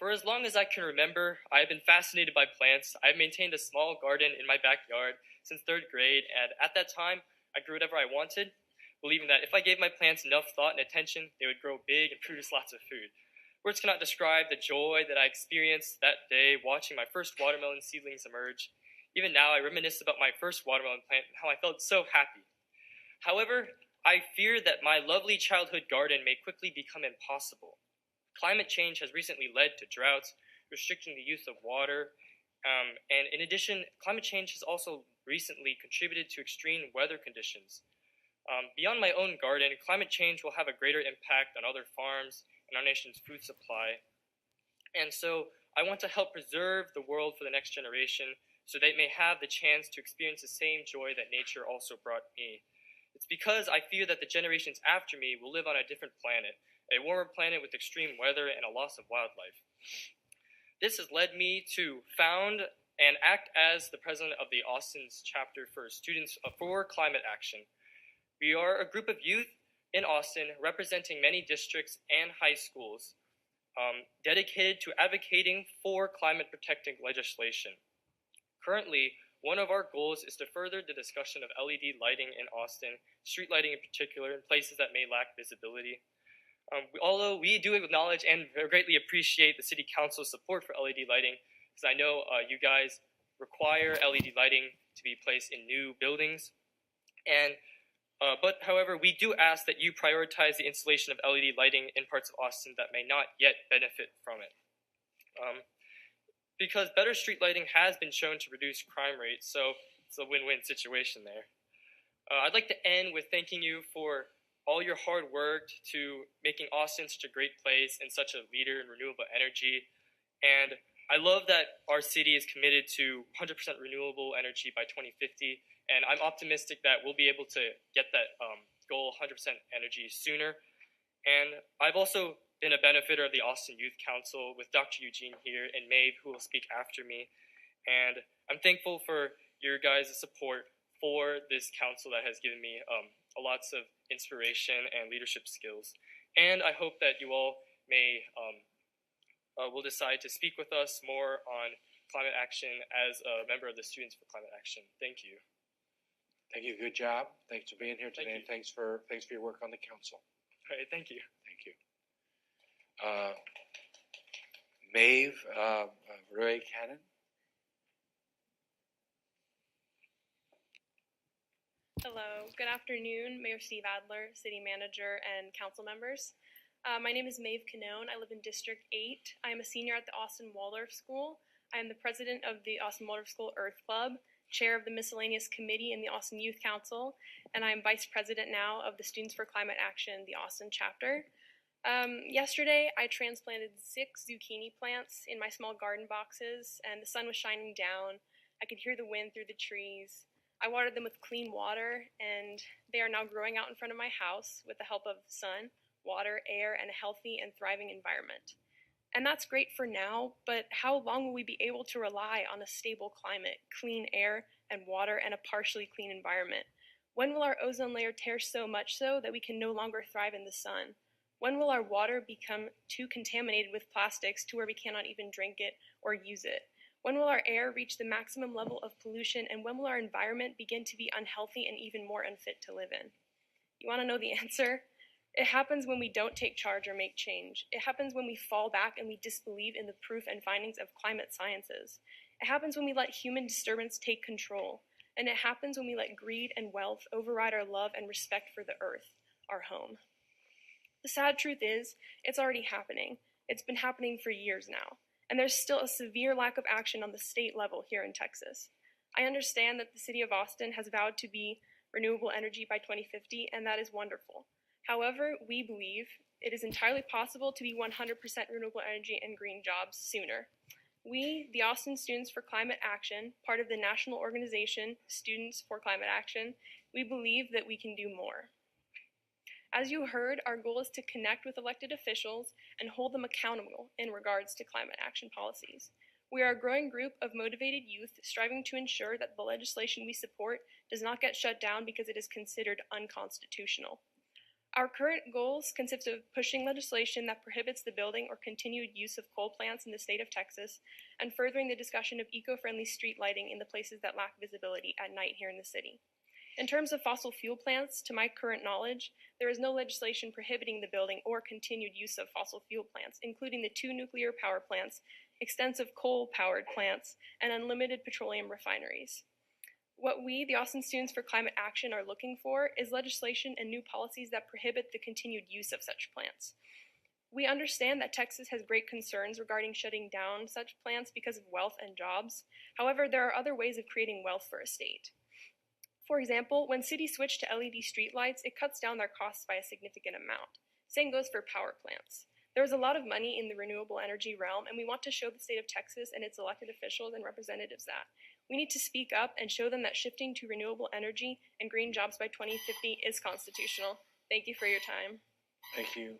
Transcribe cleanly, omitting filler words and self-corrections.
For as long as I can remember, I have been fascinated by plants. I have maintained a small garden in my backyard since third grade, and at that time, I grew whatever I wanted, believing that if I gave my plants enough thought and attention, they would grow big and produce lots of food. Words cannot describe the joy that I experienced that day watching my first watermelon seedlings emerge. Even now, I reminisce about my first watermelon plant and how I felt so happy. However, I fear that my lovely childhood garden may quickly become impossible. Climate change has recently led to droughts, restricting the use of water, and in addition, climate change has also recently contributed to extreme weather conditions. Beyond my own garden, climate change will have a greater impact on other farms and our nation's food supply. And so I want to help preserve the world for the next generation so they may have the chance to experience the same joy that nature also brought me. It's because I fear that the generations after me will live on a different planet, a warmer planet with extreme weather and a loss of wildlife. This has led me to found and act as the president of the Austin's chapter for Students for Climate Action. We are a group of youth in Austin representing many districts and high schools dedicated to advocating for climate protecting legislation. Currently, one of our goals is to further the discussion of LED lighting in Austin, street lighting in particular, in places that may lack visibility. Although we do acknowledge and greatly appreciate the City Council's support for LED lighting, because I know you guys require LED lighting to be placed in new buildings. But however, we do ask that you prioritize the installation of LED lighting in parts of Austin that may not yet benefit from it. Because better street lighting has been shown to reduce crime rates, so it's a win-win situation there. I'd like to end with thanking you for all your hard work to making Austin such a great place and such a leader in renewable energy. And I love that our city is committed to 100% renewable energy by 2050, and I'm optimistic that we'll be able to get that goal, 100% energy, sooner. And I've also been a benefiter of the Austin Youth Council with Dr. Eugene here and Maeve, who will speak after me. And I'm thankful for your guys' support for this council that has given me lots of inspiration and leadership skills. And I hope that you all may will decide to speak with us more on climate action as a member of the Students for Climate Action. Thank you. Thank you. Good job. Thanks for being here today, and thanks for your work on the council. All right. Thank you. Thank you. Maeve Roy Cannon. Hello, good afternoon, Mayor Steve Adler, City Manager, and council members. My name is Maeve Canone. I live in District 8. I am a senior at the Austin Waldorf School. I am the president of the Austin Waldorf School Earth Club, chair of the Miscellaneous Committee in the Austin Youth Council, and I am vice president now of the Students for Climate Action, the Austin chapter. Yesterday, I transplanted 6 zucchini plants in my small garden boxes, and the sun was shining down. I could hear the wind through the trees. I watered them with clean water, and they are now growing out in front of my house with the help of sun, water, air, and a healthy and thriving environment. And that's great for now, but how long will we be able to rely on a stable climate, clean air and water, and a partially clean environment? When will our ozone layer tear so much so that we can no longer thrive in the sun? When will our water become too contaminated with plastics to where we cannot even drink it or use it? When will our air reach the maximum level of pollution, and when will our environment begin to be unhealthy and even more unfit to live in? You want to know the answer? It happens when we don't take charge or make change. It happens when we fall back and we disbelieve in the proof and findings of climate sciences. It happens when we let human disturbance take control. And it happens when we let greed and wealth override our love and respect for the earth, our home. The sad truth is, it's already happening. It's been happening for years now. And there's still a severe lack of action on the state level here in Texas. I understand that the city of Austin has vowed to be renewable energy by 2050, and that is wonderful. However, we believe it is entirely possible to be 100% renewable energy and green jobs sooner. We, the Austin Students for Climate Action, part of the national organization Students for Climate Action, we believe that we can do more. As you heard, our goal is to connect with elected officials and hold them accountable in regards to climate action policies. We are a growing group of motivated youth striving to ensure that the legislation we support does not get shut down because it is considered unconstitutional. Our current goals consist of pushing legislation that prohibits the building or continued use of coal plants in the state of Texas, and furthering the discussion of eco-friendly street lighting in the places that lack visibility at night here in the city. In terms of fossil fuel plants, to my current knowledge, there is no legislation prohibiting the building or continued use of fossil fuel plants, including the 2 nuclear power plants, extensive coal-powered plants, and unlimited petroleum refineries. What we, the Austin Students for Climate Action, are looking for is legislation and new policies that prohibit the continued use of such plants. We understand that Texas has great concerns regarding shutting down such plants because of wealth and jobs. However, there are other ways of creating wealth for a state. For example, when cities switch to LED streetlights, it cuts down their costs by a significant amount. Same goes for power plants. There is a lot of money in the renewable energy realm, and we want to show the state of Texas and its elected officials and representatives that. We need to speak up and show them that shifting to renewable energy and green jobs by 2050 is constitutional. Thank you for your time. Thank you.